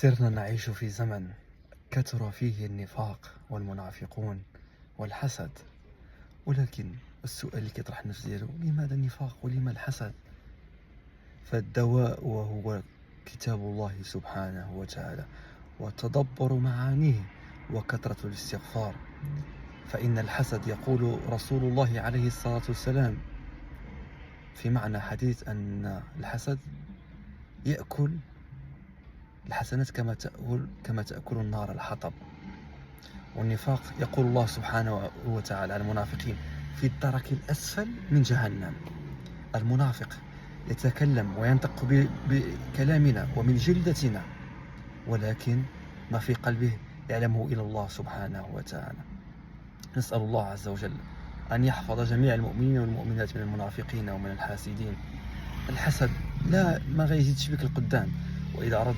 صرنا نعيش في زمن كثر فيه النفاق والمنافقون والحسد، ولكن السؤال اللي كيطرح النفس ديالو لماذا النفاق ولما الحسد؟ فالدواء وهو كتاب الله سبحانه وتعالى وتدبر معانيه وكثرة الاستغفار. فإن الحسد يقول رسول الله عليه الصلاة والسلام في معنى حديث أن الحسد يأكل الحسنات كما تأكل النار الحطب. والنفاق يقول الله سبحانه وتعالى عن المنافقين في الدرك الأسفل من جهنم. المنافق يتكلم وينطق بكلامنا ومن جلدتنا، ولكن ما في قلبه يعلمه إلى الله سبحانه وتعالى. نسأل الله عز وجل أن يحفظ جميع المؤمنين والمؤمنات من المنافقين ومن الحاسدين. الحسد ما غيزيدش بك القدام، وإذا أردنا